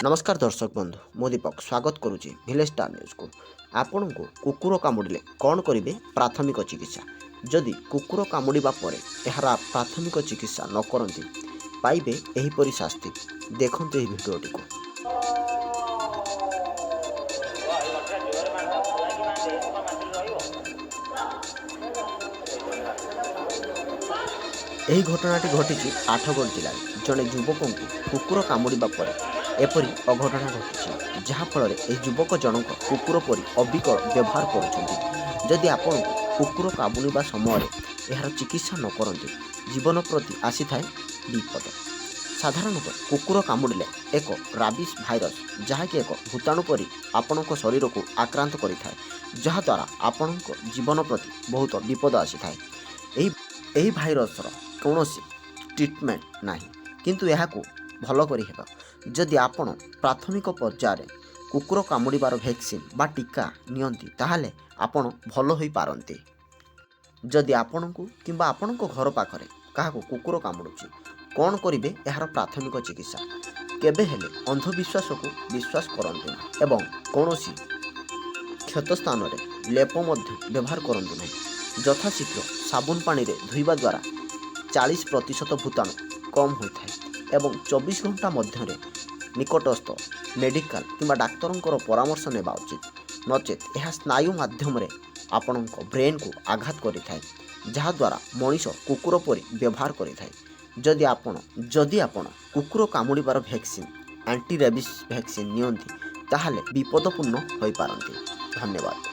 नमस्कार दर्शक बंधु मो दीपक स्वागत करुच्ची भिलेज स्टार न्यूज को। आपण को कुकुर कामुड़े कौन करेंगे प्राथमिक चिकित्सा जदि कुकुर कामुड़ा पर यार प्राथमिक चिकित्सा न करती पाइबे एहीपरि शास्ति। देखते यह भिडियोटी को। ଏହି ଘଟଣାଟି ଘଟିଛି ଆଠଗଡ଼ ଜିଲ୍ଲାରେ ଜଣେ ଯୁବକଙ୍କୁ କୁକୁର କାମୁଡ଼ିବା ପରେ ଏପରି ଅଘଟଣା ଘଟିଛି, ଯାହାଫଳରେ ଏହି ଯୁବକ ଜଣଙ୍କ କୁକୁର ପରି ଅବିକଳ ବ୍ୟବହାର କରୁଛନ୍ତି। ଯଦି ଆପଣଙ୍କୁ କୁକୁର କାମୁଡ଼ିବା ସମୟରେ ଏହାର ଚିକିତ୍ସା ନ କରନ୍ତି ଜୀବନ ପ୍ରତି ଆସିଥାଏ ବିପଦ। ସାଧାରଣତଃ କୁକୁର କାମୁଡ଼ିଲେ ଏକ ରାବିସ୍ ଭାଇରସ୍, ଯାହାକି ଏକ ଭୂତାଣୁ ପରି ଆପଣଙ୍କ ଶରୀରକୁ ଆକ୍ରାନ୍ତ କରିଥାଏ, ଯାହାଦ୍ୱାରା ଆପଣଙ୍କ ଜୀବନ ପ୍ରତି ବହୁତ ବିପଦ ଆସିଥାଏ। ଏହି ଭାଇରସ୍ର କୌଣସି ଟ୍ରିଟମେଣ୍ଟ ନାହିଁ, କିନ୍ତୁ ଏହାକୁ ଭଲ କରିହେବ ଯଦି ଆପଣ ପ୍ରାଥମିକ ପର୍ଯ୍ୟାୟରେ କୁକୁର କାମୁଡ଼ିବାର ଭ୍ୟାକ୍ସିନ୍ ବା ଟିକା ନିଅନ୍ତି, ତାହେଲେ ଆପଣ ଭଲ ହୋଇପାରନ୍ତି। ଯଦି ଆପଣଙ୍କୁ କିମ୍ବା ଆପଣଙ୍କ ଘର ପାଖରେ କାହାକୁ କୁକୁର କାମୁଡ଼ୁଛି, କ'ଣ କରିବେ ଏହାର ପ୍ରାଥମିକ ଚିକିତ୍ସା। କେବେ ହେଲେ ଅନ୍ଧବିଶ୍ୱାସକୁ ବିଶ୍ୱାସ କରନ୍ତୁ ନାହିଁ ଏବଂ କୌଣସି କ୍ଷତ ସ୍ଥାନରେ ଲେପ ମଧ୍ୟ ବ୍ୟବହାର କରନ୍ତୁ ନାହିଁ। ଯଥାଶୀଘ୍ର ସାବୁନ ପାଣିରେ ଧୋଇବା ଦ୍ୱାରା 40% ଭୂତାଣୁ କମ୍ ହୋଇଥାଏ ଏବଂ 24 ଘଣ୍ଟା ମଧ୍ୟରେ ନିକଟସ୍ଥ ମେଡ଼ିକାଲ କିମ୍ବା ଡାକ୍ତରଙ୍କର ପରାମର୍ଶ ନେବା ଉଚିତ। ନଚେତ୍ ଏହା ସ୍ନାୟୁ ମାଧ୍ୟମରେ ଆପଣଙ୍କ ବ୍ରେନ୍କୁ ଆଘାତ କରିଥାଏ, ଯାହାଦ୍ୱାରା ମଣିଷ କୁକୁର ପରି ବ୍ୟବହାର କରିଥାଏ। ଯଦି ଆପଣ କୁକୁର କାମୁଡ଼ିବାର ଭ୍ୟାକ୍ସିନ୍ ଆଣ୍ଟି ରେବିସ୍ ଭ୍ୟାକ୍ସିନ୍ ନିଅନ୍ତି, ତାହେଲେ ବିପଦପୂର୍ଣ୍ଣ ହୋଇପାରନ୍ତି। ଧନ୍ୟବାଦ।